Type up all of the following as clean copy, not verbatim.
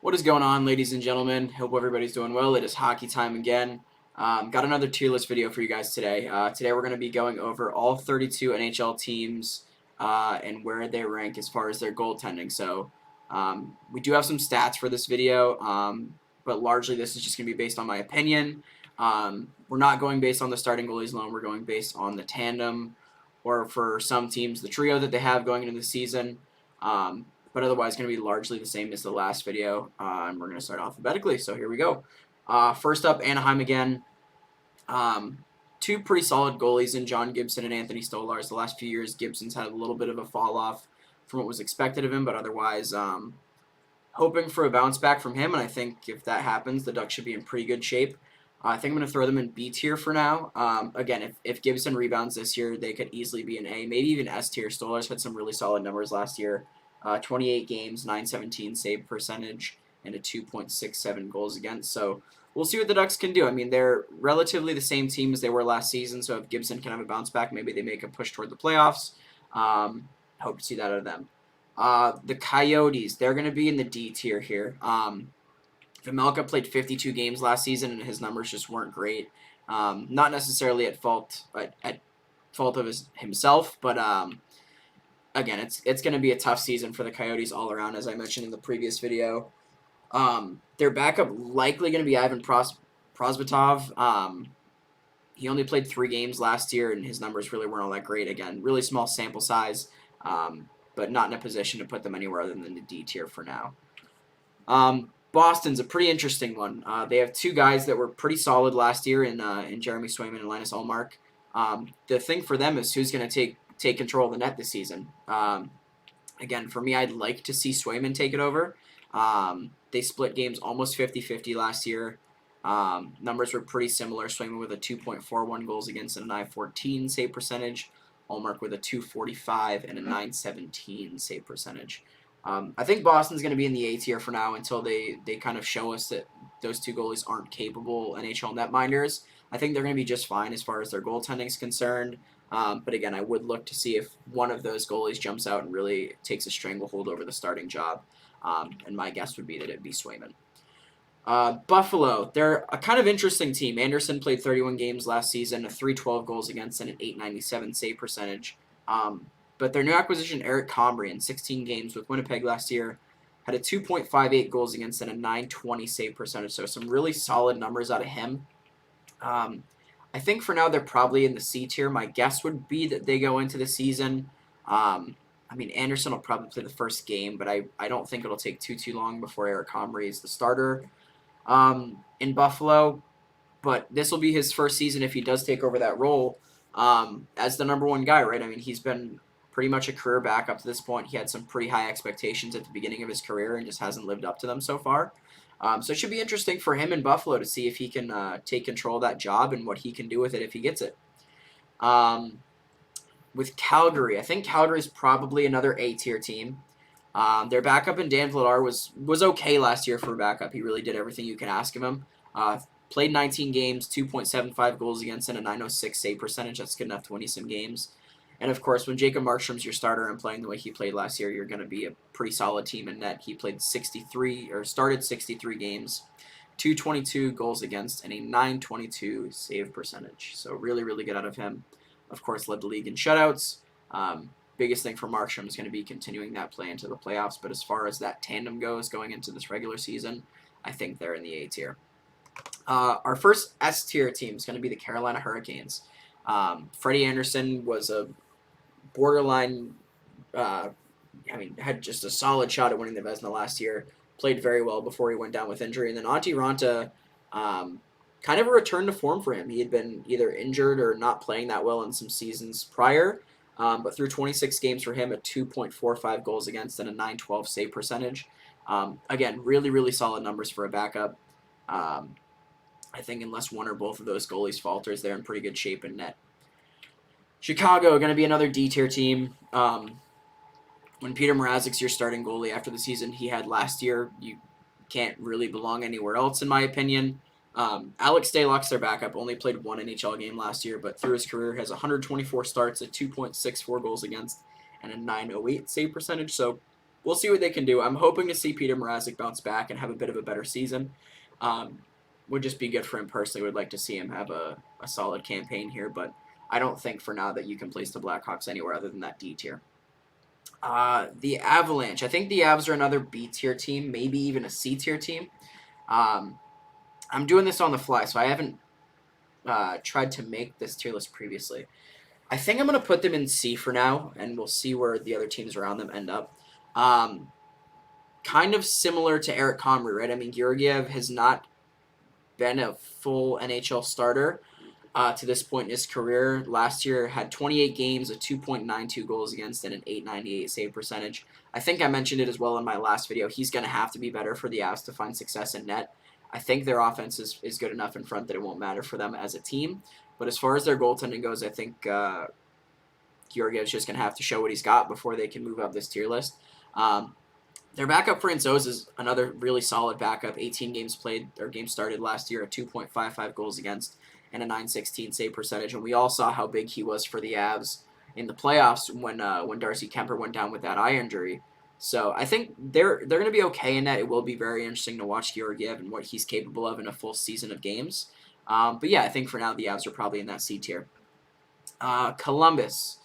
What is going on, ladies and gentlemen? Hope everybody's doing well. It is hockey time again. Got another tier list video for you guys today. Today we're going to be going over all 32 NHL teams and where they rank as far as their goaltending. So we do have some stats for this video, but largely this is just going to be based on my opinion. We're not going based on the starting goalies alone. We're going based on the tandem, or for some teams, the trio that they have going into the season. But otherwise going to be largely the same as the last video, and we're going to start alphabetically, so here we go. First up, Anaheim again. Two pretty solid goalies in John Gibson and Anthony Stolarz. The last few years, Gibson's had a little bit of a fall off from what was expected of him, but otherwise hoping for a bounce back from him, and I think if that happens, the Ducks should be in pretty good shape. I think I'm going to throw them in B tier for now. Again, if Gibson rebounds this year, they could easily be an A, maybe even S tier. Stolarz had some really solid numbers last year. 28 games, 917 save percentage, and a 2.67 goals against. So we'll see what the Ducks can do. I mean, they're relatively the same team as they were last season, so if Gibson can have a bounce back, maybe they make a push toward the playoffs. Hope to see that out of them. The Coyotes, they're going to be in the D tier here. Vejmelka played 52 games last season, and his numbers just weren't great. Not necessarily at fault of himself, but again, it's going to be a tough season for the Coyotes all around, as I mentioned in the previous video. Their backup likely going to be Ivan Prosvetov. He only played 3 games last year, and his numbers really weren't all that great. Again, really small sample size, but not in a position to put them anywhere other than the D tier for now. Boston's a pretty interesting one. They have 2 guys that were pretty solid last year in Jeremy Swayman and Linus Ullmark. The thing for them is who's going to take control of the net this season. Again, for me, I'd like to see Swayman take it over. They split games almost 50-50 last year. Numbers were pretty similar. Swayman with a 2.41 goals against and a 914 save percentage. Ullmark with a 245 and a 917 save percentage. I think Boston's going to be in the A tier for now until they kind of show us that those 2 goalies aren't capable NHL netminders. I think they're going to be just fine as far as their goaltending is concerned. But again, I would look to see if one of those goalies jumps out and really takes a stranglehold over the starting job. And my guess would be that it'd be Swayman. Buffalo, they're a kind of interesting team. Anderson played 31 games last season, a 312 goals against and an 897 save percentage. But their new acquisition, Eric Comrie, in 16 games with Winnipeg last year, had a 2.58 goals against and a 920 save percentage. So some really solid numbers out of him. I think for now they're probably in the C tier. My guess would be that they go into the season. I mean, Anderson will probably play the first game, but I don't think it'll take too long before Eric Comrie is the starter in Buffalo. But this will be his first season if he does take over that role as the number 1 guy, right? I mean, he's been pretty much a career back up to this point. He had some pretty high expectations at the beginning of his career and just hasn't lived up to them so far. So it should be interesting for him in Buffalo to see if he can take control of that job and what he can do with it if he gets it. With Calgary, I think Calgary's probably another A-tier team. Their backup in Dan Vladar was okay last year for a backup. He really did everything you can ask of him. Played 19 games, 2.75 goals against, and a 906 save percentage. That's good enough to win you some games. And, of course, when Jacob Markstrom's your starter and playing the way he played last year, you're going to be a pretty solid team in net. He played started 63 games, 222 goals against, and a 922 save percentage. So really, really good out of him. Of course, led the league in shutouts. Biggest thing for Markstrom is going to be continuing that play into the playoffs. But as far as that tandem goes going into this regular season, I think they're in the A tier. Our first S tier team is going to be the Carolina Hurricanes. Freddie Anderson was a borderline, had just a solid shot at winning the Vezina last year. Played very well before he went down with injury. And then Antti Raanta, kind of a return to form for him. He had been either injured or not playing that well in some seasons prior. But through 26 games for him, a 2.45 goals against and a 912 save percentage. Again, really, really solid numbers for a backup. I think unless one or both of those goalies falters, they're in pretty good shape in net. Chicago, going to be another D-tier team. When Peter Mrazek's your starting goalie after the season he had last year, you can't really belong anywhere else, in my opinion. Alex Stalock's their backup, only played 1 NHL game last year, but through his career has 124 starts, a 2.64 goals against, and a 908 save percentage. So we'll see what they can do. I'm hoping to see Peter Mrazek bounce back and have a bit of a better season. Would just be good for him personally. Would like to see him have a solid campaign here, but I don't think for now that you can place the Blackhawks anywhere other than that D tier. The Avalanche. I think the Avs are another B tier team, maybe even a C tier team. I'm doing this on the fly, so I haven't tried to make this tier list previously. I think I'm going to put them in C for now, and we'll see where the other teams around them end up. Kind of similar to Eric Comrie, right? I mean, Georgiev has not been a full NHL starter to this point in his career. Last year had 28 games, a 2.92 goals against, and an 898 save percentage. I think I mentioned it as well in my last video. He's going to have to be better for the Avs to find success in net. I think their offense is good enough in front that it won't matter for them as a team. But as far as their goaltending goes, I think Georgiev's just going to have to show what he's got before they can move up this tier list. Their backup Francouz is another really solid backup. 18 games played, or games started last year, a 2.55 goals against, and a 916 save percentage. And we all saw how big he was for the Avs in the playoffs when Darcy Kemper went down with that eye injury. So I think they're going to be okay in that. It will be very interesting to watch Georgiev and what he's capable of in a full season of games. But yeah, I think for now the Avs are probably in that C tier. Columbus.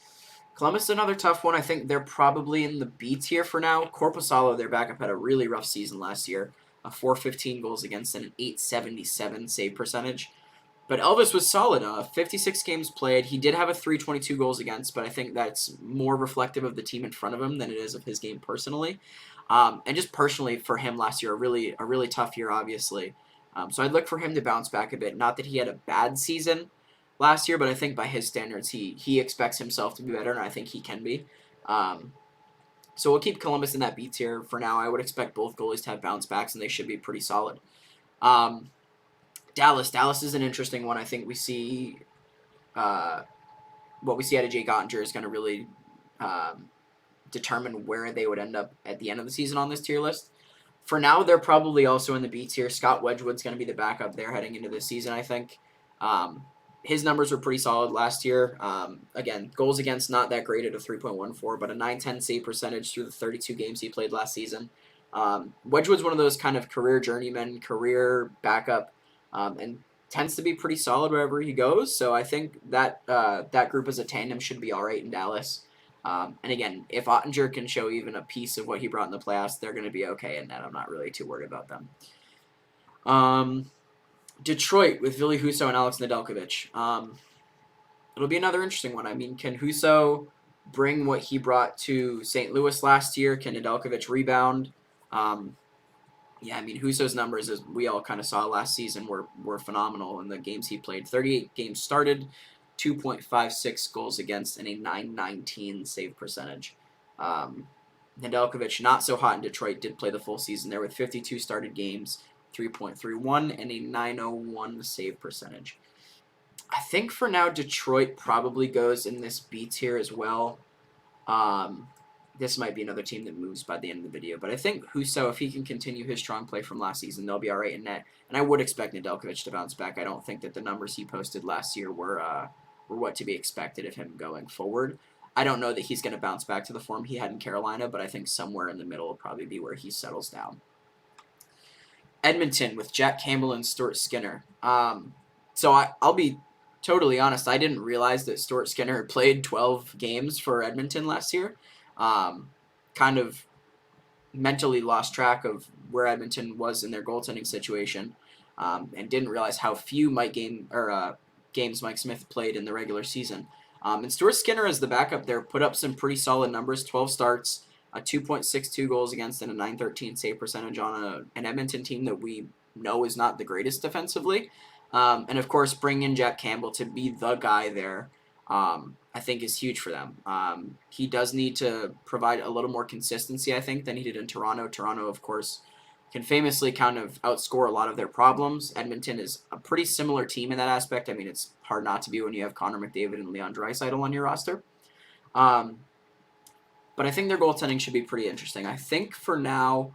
Columbus is another tough one. I think they're probably in the B tier for now. Korpisalo, their backup, had a really rough season last year. A 415 goals against and an 877 save percentage. But Elvis was solid. 56 games played. He did have a 322 goals against, but I think that's more reflective of the team in front of him than it is of his game personally. And just personally for him last year, a really tough year, obviously. So I'd look for him to bounce back a bit. Not that he had a bad season last year, but I think by his standards, he expects himself to be better, and I think he can be. So we'll keep Columbus in that B tier for now. I would expect both goalies to have bounce backs, and they should be pretty solid. Dallas is an interesting one. I think we see what we see out of Jake Ottinger is going to really determine where they would end up at the end of the season on this tier list. For now, they're probably also in the B tier. Scott Wedgwood's going to be the backup there heading into this season, I think. His numbers were pretty solid last year. Again, goals against not that great at a 3.14, but a 910 save percentage through the 32 games he played last season. Wedgwood's one of those kind of career journeymen, career backup, and tends to be pretty solid wherever he goes. So I think that that group as a tandem should be all right in Dallas. And again, if Ottinger can show even a piece of what he brought in the playoffs, they're going to be okay in that. I'm not really too worried about them. Detroit with Ville Husso and Alex Nedeljkovic. It'll be another interesting one. I mean, can Husso bring what he brought to St. Louis last year? Can Nedeljkovic rebound? Yeah, I mean, Husso's numbers, as we all kind of saw last season, were phenomenal in the games he played. 38 games started, 2.56 goals against, and a 919 save percentage. Nedeljkovic, not so hot in Detroit, did play the full season there with 52 started games, 3.31, and a 901 save percentage. I think for now Detroit probably goes in this B tier as well. This might be another team that moves by the end of the video, but I think Husso, if he can continue his strong play from last season, they'll be all right in net. And I would expect Nedeljkovic to bounce back. I don't think that the numbers he posted last year were what to be expected of him going forward. I don't know that he's going to bounce back to the form he had in Carolina, but I think somewhere in the middle will probably be where he settles down. Edmonton with Jack Campbell and Stuart Skinner. So I'll be totally honest. I didn't realize that Stuart Skinner had played 12 games for Edmonton last year. Kind of mentally lost track of where Edmonton was in their goaltending situation, and didn't realize how few games Mike Smith played in the regular season. And Stuart Skinner as the backup there put up some pretty solid numbers, 12 starts, a 2.62 goals against, and a 913 save percentage on an Edmonton team that we know is not the greatest defensively. And of course, bringing in Jack Campbell to be the guy there, I think is huge for them. He does need to provide a little more consistency, I think, than he did in Toronto. Toronto, of course, can famously kind of outscore a lot of their problems. Edmonton is a pretty similar team in that aspect. I mean, it's hard not to be when you have Connor McDavid and Leon Draisaitl on your roster. But I think their goaltending should be pretty interesting. I think for now,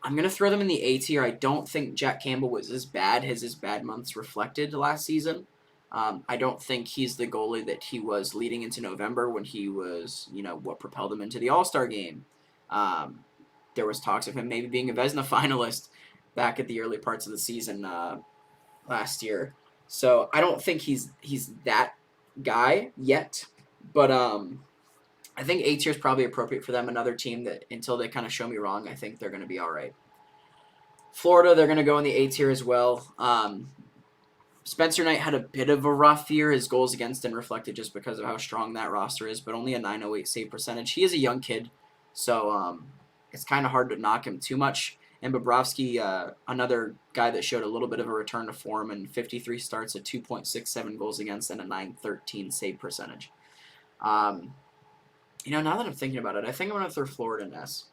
I'm going to throw them in the A tier. I don't think Jack Campbell was as bad as his bad months reflected last season. I don't think he's the goalie that he was leading into November when he was, what propelled him into the All-Star game. There was talks of him maybe being a Vezina finalist back at the early parts of the season last year. So I don't think he's that guy yet, but I think A tier is probably appropriate for them. Another team that until they kind of show me wrong, I think they're going to be all right. Florida, they're going to go in the A tier as well. Spencer Knight had a bit of a rough year. His goals against didn't reflect it just because of how strong that roster is, but only a .908 save percentage. He is a young kid, so it's kind of hard to knock him too much. And Bobrovsky, another guy that showed a little bit of a return to form in 53 starts, a 2.67 goals against, and a .913 save percentage. Now that I'm thinking about it, I think I'm going to throw Florida in S.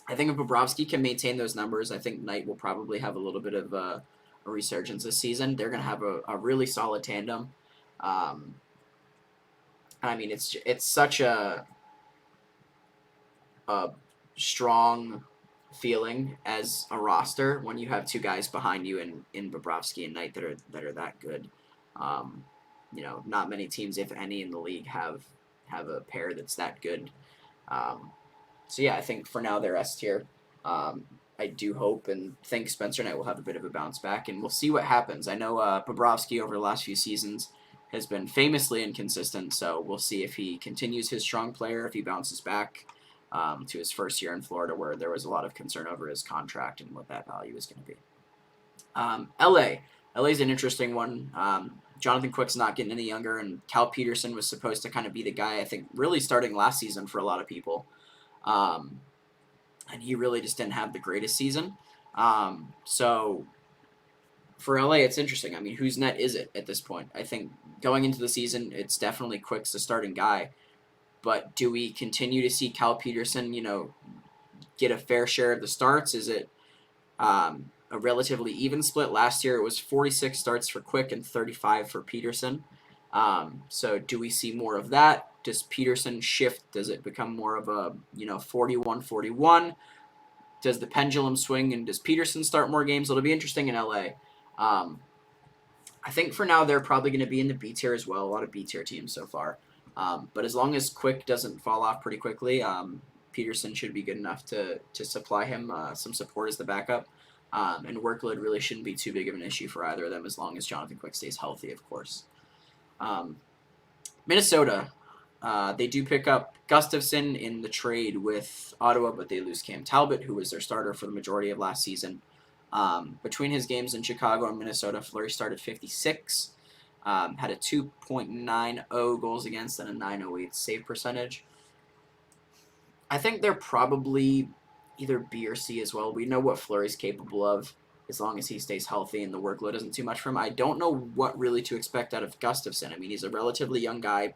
I think if Bobrovsky can maintain those numbers, I think Knight will probably have a little bit of a resurgence this season. They're going to have a really solid tandem. It's such a strong feeling as a roster when you have two guys behind you in Bobrovsky and Knight that are that good. Not many teams, if any, in the league have a pair that's that good. I think for now they're S tier. I do hope and think Spencer Knight will have a bit of a bounce back, and we'll see what happens. I know Bobrovsky over the last few seasons has been famously inconsistent, so we'll see if he continues his strong player, if he bounces back to his first year in Florida, where there was a lot of concern over his contract and what that value is going to be. LA is an interesting one. Jonathan Quick's not getting any younger, and Cal Peterson was supposed to kind of be the guy, I think, really starting last season for a lot of people. And he really just didn't have the greatest season. So for LA, it's interesting. I mean, whose net is it at this point? I think going into the season, it's definitely Quick's the starting guy. But do we continue to see Cal Peterson, get a fair share of the starts? Is it a relatively even split? Last year, it was 46 starts for Quick and 35 for Peterson. So do we see more of that? Does Peterson shift? Does it become more of a 41-41? Does the pendulum swing and does Peterson start more games? It'll be interesting in LA. I think for now they're probably going to be in the B tier as well. A lot of B tier teams so far. But as long as Quick doesn't fall off pretty quickly, Peterson should be good enough to supply him some support as the backup. And workload really shouldn't be too big of an issue for either of them as long as Jonathan Quick stays healthy, of course. Minnesota. They do pick up Gustafsson in the trade with Ottawa, but they lose Cam Talbot, who was their starter for the majority of last season. Between his games in Chicago and Minnesota, Fleury started 56, had a 2.90 goals against and a .908 save percentage. I think they're probably either B or C as well. We know what Fleury's capable of as long as he stays healthy and the workload isn't too much for him. I don't know what really to expect out of Gustafsson. I mean, he's a relatively young guy.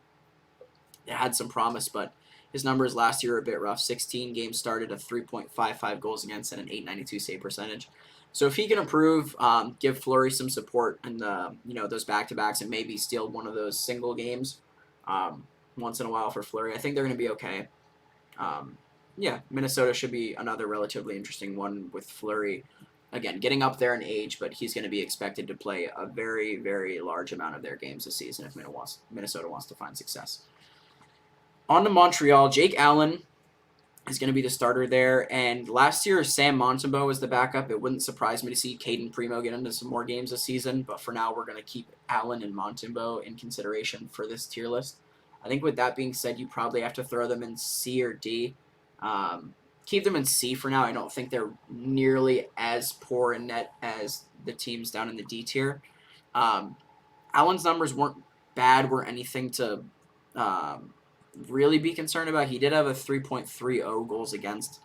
It had some promise, but his numbers last year were a bit rough. 16 games started, a 3.55 goals against, and an .892 save percentage. So if he can improve, give Fleury some support in the those back-to-backs and maybe steal one of those single games once in a while for Fleury, I think they're going to be okay. Minnesota should be another relatively interesting one with Fleury. Again, getting up there in age, but he's going to be expected to play a very, very large amount of their games this season if Minnesota wants to find success. On to Montreal, Jake Allen is going to be the starter there. And last year, Sam Montembeault was the backup. It wouldn't surprise me to see Caden Primo get into some more games this season. But for now, we're going to keep Allen and Montembeault in consideration for this tier list. I think with that being said, you probably have to throw them in C or D. Keep them in C for now. I don't think they're nearly as poor in net as the teams down in the D tier. Allen's numbers weren't bad, weren't anything to really be concerned about. He did have a 3.30 goals against,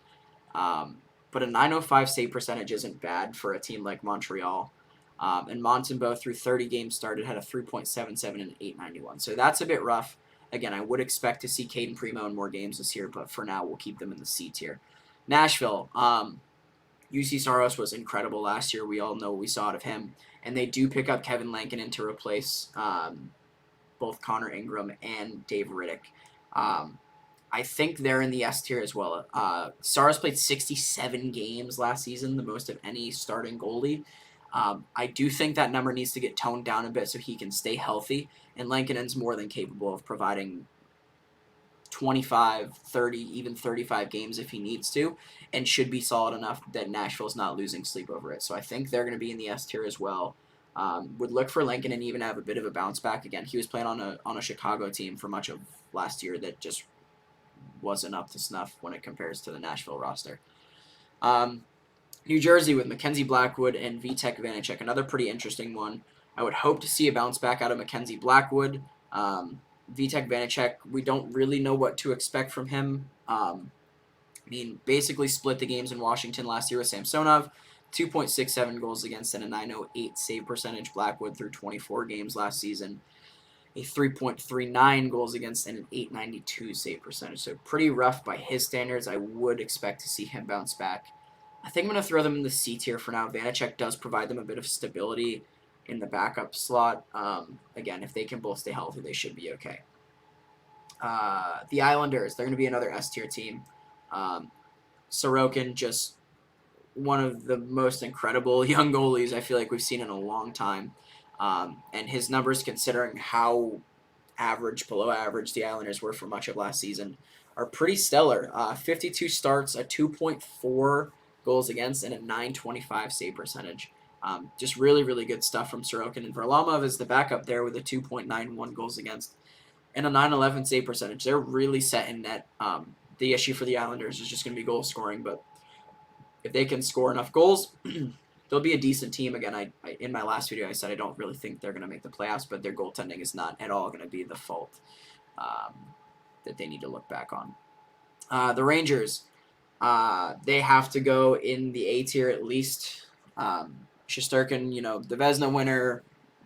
but a .905 save percentage isn't bad for a team like Montreal. And Montembeault, through 30 games started, had a 3.77 and an .891. So that's a bit rough. Again, I would expect to see Caden Primo in more games this year, but for now, we'll keep them in the C tier. Nashville, UC Saros was incredible last year. We all know what we saw out of him. And they do pick up Kevin Lankinen to replace both Connor Ingram and Dave Riddick. I think they're in the S tier as well. Saros played 67 games last season, the most of any starting goalie. I do think that number needs to get toned down a bit so he can stay healthy. And Lankinen's more than capable of providing 25, 30, even 35 games if he needs to, and should be solid enough that Nashville's not losing sleep over it. So I think they're going to be in the S tier as well. Would look for Lincoln and even have a bit of a bounce back again. He was playing on a Chicago team for much of last year that just wasn't up to snuff when it compares to the Nashville roster. New Jersey with Mackenzie Blackwood and Vitek Vanacek, another pretty interesting one. I would hope to see a bounce back out of Mackenzie Blackwood. Vitek Vanacek, we don't really know what to expect from him. Basically split the games in Washington last year with Samsonov. 2.67 goals against and a 908 save percentage. Blackwood through 24 games last season. A 3.39 goals against and an 892 save percentage. So pretty rough by his standards. I would expect to see him bounce back. I think I'm going to throw them in the C tier for now. Vanacek does provide them a bit of stability in the backup slot. Again, if they can both stay healthy, they should be okay. The Islanders, they're going to be another S tier team. Sorokin, just one of the most incredible young goalies I feel like we've seen in a long time. And his numbers, considering how below average the Islanders were for much of last season, are pretty stellar. 52 starts, a 2.4 goals against, and a 925 save percentage. Just really, really good stuff from Sorokin. And Varlamov is the backup there with a 2.91 goals against and a 911 save percentage. They're really setting net. The issue for the Islanders is just going to be goal scoring, but if they can score enough goals, they'll be a decent team. Again, I in my last video I said I don't really think they're going to make the playoffs, but their goaltending is not at all going to be the fault that they need to look back on. The Rangers, they have to go in the A tier at least. Shesterkin, the Vezina winner,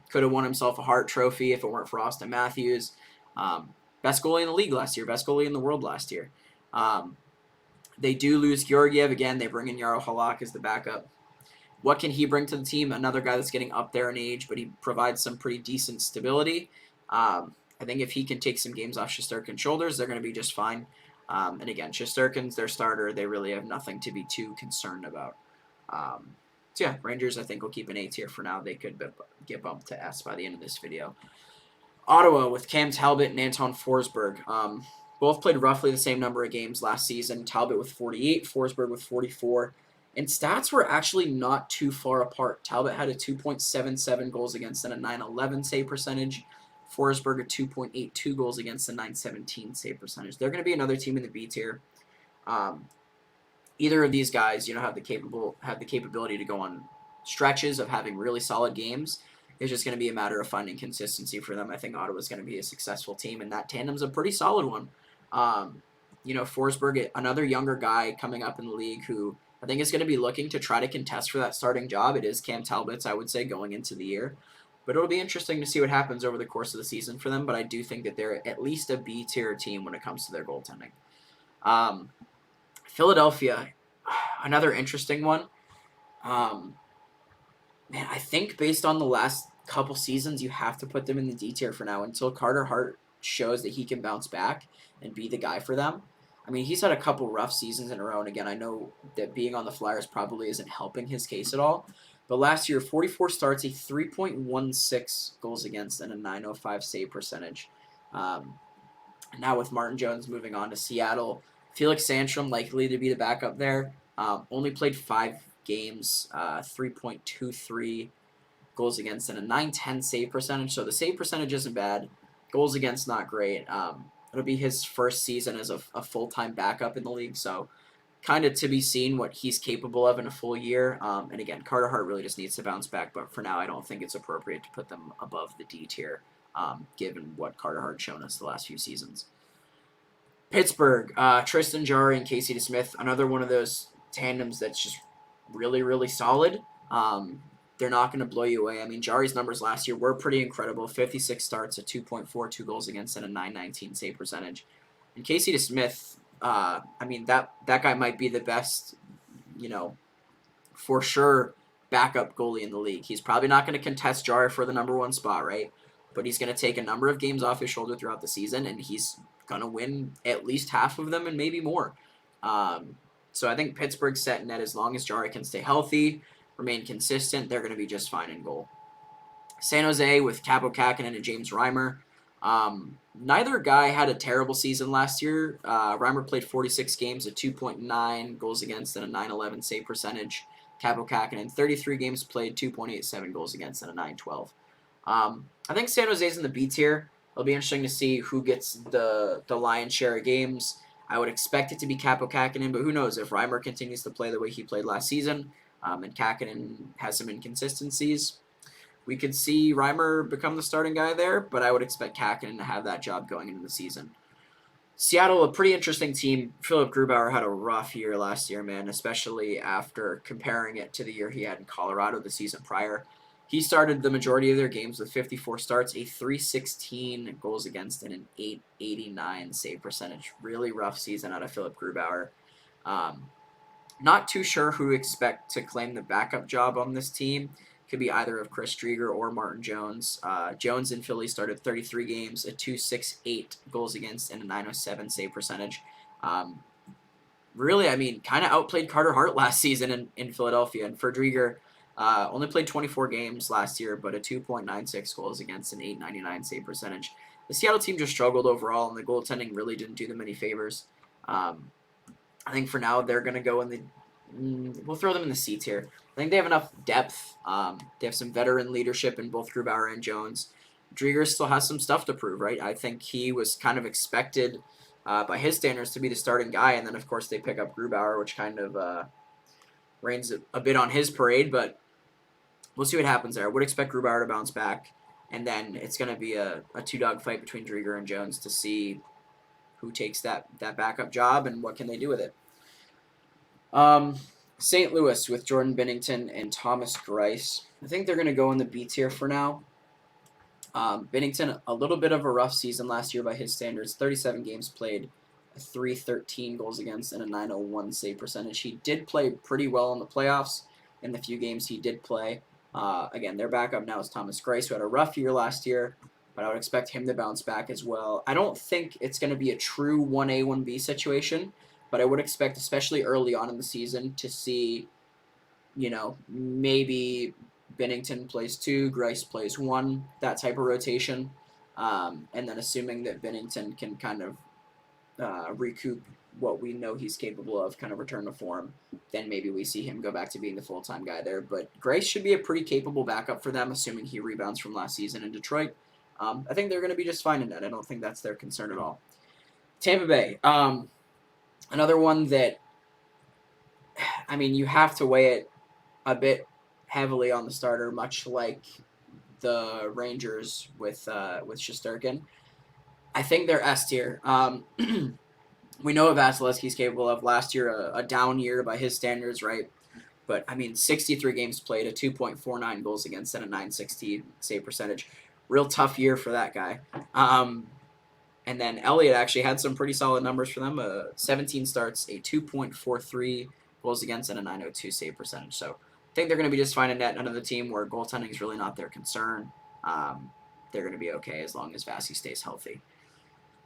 could have won himself a Hart Trophy if it weren't for Austin Matthews. Best goalie in the league last year, best goalie in the world last year. They do lose Georgiev. Again, they bring in Jaro Halak as the backup. What can he bring to the team? Another guy that's getting up there in age, but he provides some pretty decent stability. I think if he can take some games off Shesterkin's shoulders, they're going to be just fine. And again, Shesterkin's their starter. They really have nothing to be too concerned about. So yeah, Rangers I think will keep an A tier for now. They could get bumped to S by the end of this video. Ottawa with Cam Talbot and Anton Forsberg. Both played roughly the same number of games last season. Talbot with 48, Forsberg with 44. And stats were actually not too far apart. Talbot had a 2.77 goals against and a 911 save percentage. Forsberg a 2.82 goals against a 917 save percentage. They're going to be another team in the B tier. Either of these guys, have the capability to go on stretches of having really solid games. It's just going to be a matter of finding consistency for them. I think Ottawa's going to be a successful team, and that tandem's a pretty solid one. Forsberg, another younger guy coming up in the league who I think is going to be looking to try to contest for that starting job. It is Cam Talbot's, I would say, going into the year. But it'll be interesting to see what happens over the course of the season for them, but I do think that they're at least a B-tier team when it comes to their goaltending. Philadelphia, another interesting one. I think based on the last couple seasons, you have to put them in the D tier for now until Carter Hart shows that he can bounce back and be the guy for them. He's had a couple rough seasons in a row, and again, I know that being on the Flyers probably isn't helping his case at all. But last year, 44 starts, a 3.16 goals against, and a 905 save percentage. Now with Martin Jones moving on to Seattle, Felix Sandstrom likely to be the backup there. Only played 5 games, 3.23 goals against, and a 910 save percentage. So the save percentage isn't bad. Goals against, not great. It'll be his first season as a full-time backup in the league, so kind of to be seen what he's capable of in a full year. And again, Carter Hart really just needs to bounce back, but for now I don't think it's appropriate to put them above the D tier, given what Carter Hart's shown us the last few seasons. Pittsburgh, Tristan Jarry and Casey DeSmith, another one of those tandems that's just really, really solid. They're not going to blow you away. Jarry's numbers last year were pretty incredible. 56 starts, a 2.42 goals against, and a 919 save percentage. And Casey DeSmith, that guy might be the best, for sure, backup goalie in the league. He's probably not going to contest Jarry for the number 1 spot, right? But he's going to take a number of games off his shoulder throughout the season, and he's going to win at least half of them and maybe more. So I think Pittsburgh's set net as long as Jarry can stay healthy, remain consistent, they're going to be just fine in goal. San Jose with Capo Kakinen and James Reimer. Neither guy had a terrible season last year. Reimer played 46 games, a 2.9 goals against and a 911 save percentage. Capo Kakinen, 33 games played, 2.87 goals against and a 912. I think San Jose's in the B tier. It'll be interesting to see who gets the lion's share of games. I would expect it to be Capo Kakinen, but who knows if Reimer continues to play the way he played last season, and Kakinen has some inconsistencies. We could see Reimer become the starting guy there, but I would expect Kakinen to have that job going into the season. Seattle, a pretty interesting team. Philip Grubauer had a rough year last year, man, especially after comparing it to the year he had in Colorado the season prior. He started the majority of their games with 54 starts, a 316 goals against, and an 889 save percentage. Really rough season out of Philip Grubauer. Not too sure who to expect to claim the backup job on this team. Could be either of Chris Driedger or Martin Jones. Jones in Philly started 33 games, a 268 goals against, and a 907 save percentage. Really, I mean, kind of outplayed Carter Hart last season in Philadelphia. And for Driedger, only played 24 games last year, but a 2.96 goals against, an 899 save percentage. The Seattle team just struggled overall, and the goaltending really didn't do them any favors. I think for now they're going to go in the we'll throw them in the C tier. I think they have enough depth. They have some veteran leadership in both Grubauer and Jones. Driedger still has some stuff to prove, right? I think he was kind of expected by his standards to be the starting guy, and then of course they pick up Grubauer, which kind of rains a bit on his parade, but we'll see what happens there. I would expect Grubauer to bounce back, and then it's going to be a two-dog fight between Driedger and Jones to see who takes that backup job and what can they do with it. St. Louis with Jordan Binnington and Thomas Greiss. I think they're going to go in the B tier for now. Binnington, a little bit of a rough season last year by his standards. 37 games played, 313 goals against, and a 901 save percentage. He did play pretty well in the playoffs in the few games he did play. Again, their backup now is Thomas Greiss, who had a rough year last year, but I would expect him to bounce back as well. I don't think it's going to be a true 1A, 1B situation, but I would expect, especially early on in the season, to see, maybe Binnington plays 2, Greiss plays 1, that type of rotation. And then assuming that Binnington can kind of recoup what we know he's capable of, kind of return to form, then maybe we see him go back to being the full-time guy there. But Greiss should be a pretty capable backup for them, assuming he rebounds from last season in Detroit. I think they're going to be just fine in that. I don't think that's their concern at all. Tampa Bay. Another one that, I mean, you have to weigh it a bit heavily on the starter, much like the Rangers with Shesterkin. I think they're S tier. We know what Vasilevsky's capable of. Last year, a down year by his standards, right? But, I mean, 63 games played, a 2.49 goals against, and a 960 save percentage. Real tough year for that guy. And then Elliott actually had some pretty solid numbers for them. 17 starts, a 2.43 goals against, and a 902 save percentage. So I think they're going to be just fine in net. Another team where goaltending is really not their concern. They're going to be okay as long as Vasi stays healthy.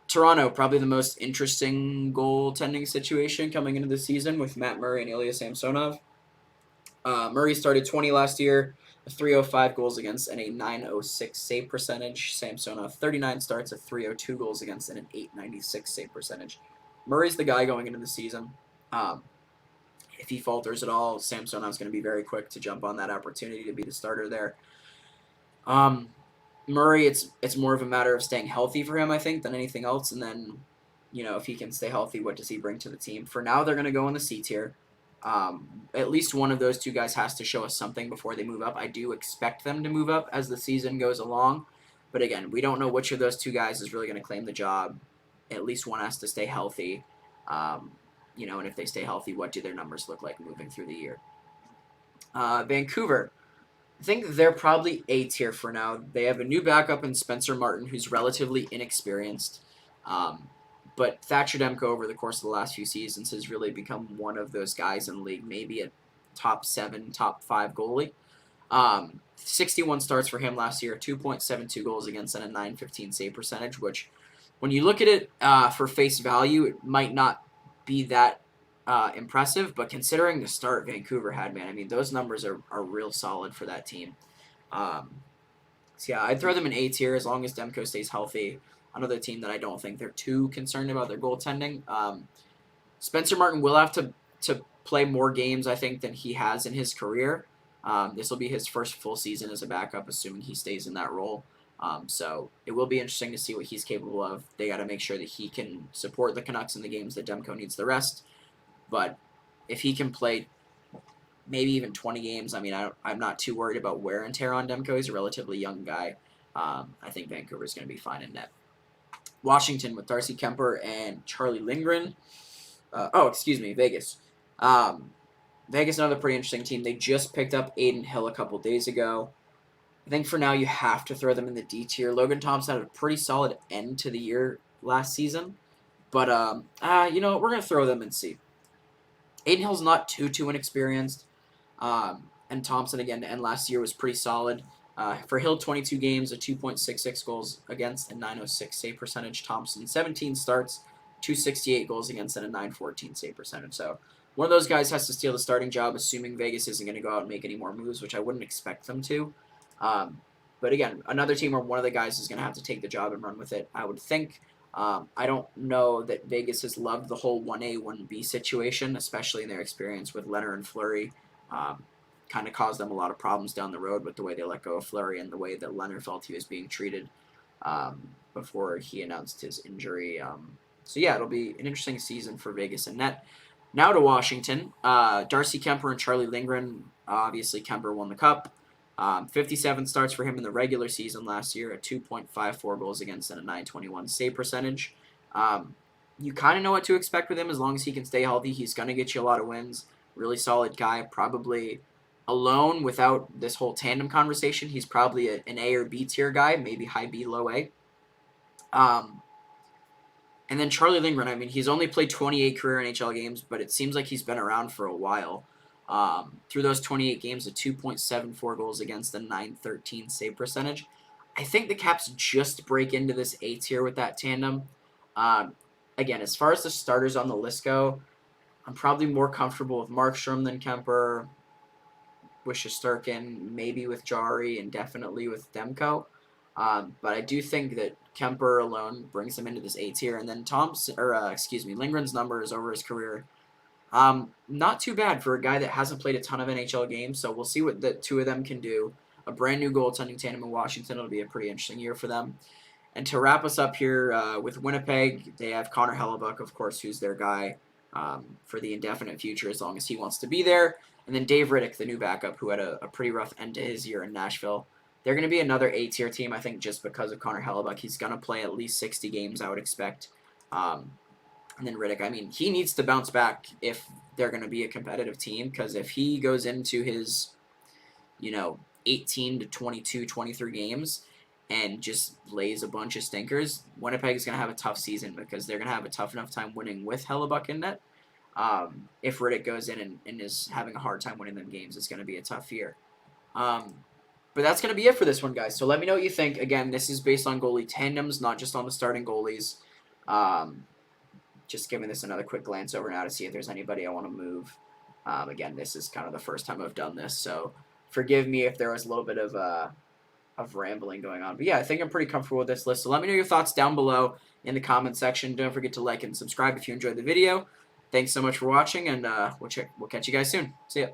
Toronto, probably the most interesting goaltending situation coming into the season with Matt Murray and Ilya Samsonov. Murray started 20 last year, a 305 goals against, and a 906 save percentage. Samsonov, 39 starts, a 302 goals against, and an 896 save percentage. Murray's the guy going into the season. If he falters at all, Samsonov's going to be very quick to jump on that opportunity to be the starter there. Murray, it's more of a matter of staying healthy for him, I think, than anything else. And then, if he can stay healthy, what does he bring to the team? For now, they're going to go in the C tier. At least one of those two guys has to show us something before they move up. I do expect them to move up as the season goes along. But again, we don't know which of those two guys is really going to claim the job. At least one has to stay healthy. And if they stay healthy, what do their numbers look like moving through the year? Vancouver. I think they're probably A tier for now. They have a new backup in Spencer Martin, who's relatively inexperienced. But Thatcher Demko over the course of the last few seasons has really become one of those guys in the league, maybe a top 7, top 5 goalie. 61 starts for him last year, 2.72 goals against, and a 915 save percentage, which when you look at it for face value, it might not be that impressive, but considering the start Vancouver had, man, I mean, those numbers are real solid for that team. So yeah, I'd throw them in A tier as long as Demko stays healthy. Another team that I don't think they're too concerned about their goaltending. Spencer Martin will have to play more games, I think, than he has in his career. This will be his first full season as a backup, assuming he stays in that role. So it will be interesting to see what he's capable of. They got to make sure that he can support the Canucks in the games that Demko needs the rest. But if he can play maybe even 20 games, I mean, I'm not too worried about wear and tear on Demko. He's a relatively young guy. I think Vancouver's going to be fine in net. Washington with Darcy Kemper and Charlie Lindgren. Vegas. Vegas, another pretty interesting team. They just picked up Aiden Hill a couple days ago. I think for now you have to throw them in the D tier. Logan Thompson had a pretty solid end to the year last season. But, you know, we're going to throw them and see. Aiden Hill's not too inexperienced. And Thompson, again, to end last year was pretty solid. For Hill, 22 games, a 2.66 goals against, and 906 save percentage. Thompson, 17 starts, 268 goals against, and a 914 save percentage. So one of those guys has to steal the starting job, assuming Vegas isn't going to go out and make any more moves, which I wouldn't expect them to. But again, another team where one of the guys is going to have to take the job and run with it, I would think. I don't know that Vegas has loved the whole 1A, 1B situation, especially in their experience with Leonard and Fleury. Kind of caused them a lot of problems down the road with the way they let go of Fleury and the way that Leonard felt he was being treated before he announced his injury. So yeah, it'll be an interesting season for Vegas and net. Now to Washington. Darcy Kemper and Charlie Lindgren. Obviously, Kemper won the Cup. 57 starts for him in the regular season last year, at 2.54 goals against and a 921 save percentage. You kind of know what to expect with him as long as he can stay healthy. He's going to get you a lot of wins. Really solid guy. Probably alone without this whole tandem conversation. He's probably an A or B tier guy, maybe high B, low A. And then Charlie Lindgren, I mean, he's only played 28 career NHL games, but it seems like he's been around for a while. Through those 28 games, a 2.74 goals against, a 913 save percentage. I think the Caps just break into this A tier with that tandem. Again, as far as the starters on the list go, I'm probably more comfortable with Markstrom than Kemper, with Shesterkin, maybe with Jari, and definitely with Demko. But I do think that Kemper alone brings him into this A tier, and then Lindgren's numbers over his career, not too bad for a guy that hasn't played a ton of NHL games. So we'll see what the two of them can do. A brand new goaltending tandem in Washington. It'll be a pretty interesting year for them. And to wrap us up here with Winnipeg, they have Connor Hellebuck, of course, who's their guy for the indefinite future as long as he wants to be there. And then Dave Riddick, the new backup, who had a pretty rough end to his year in Nashville. They're going to be another A-tier team, I think, just because of Connor Hellebuck. He's going to play at least 60 games, I would expect. And then Riddick, I mean, he needs to bounce back if they're going to be a competitive team, because if he goes into his, 18 to 22, 23 games and just lays a bunch of stinkers, Winnipeg is going to have a tough season because they're going to have a tough enough time winning with Hellebuck in net. If Riddick goes in and is having a hard time winning them games, it's going to be a tough year. But that's going to be it for this one, guys. So let me know what you think. Again, this is based on goalie tandems, not just on the starting goalies. Just giving this another quick glance over now to see if there's anybody I want to move. Again, this is kind of the first time I've done this, so forgive me if there was a little bit of rambling going on. But yeah, I think I'm pretty comfortable with this list. So let me know your thoughts down below in the comment section. Don't forget to like and subscribe if you enjoyed the video. Thanks so much for watching, and we'll catch you guys soon. See ya.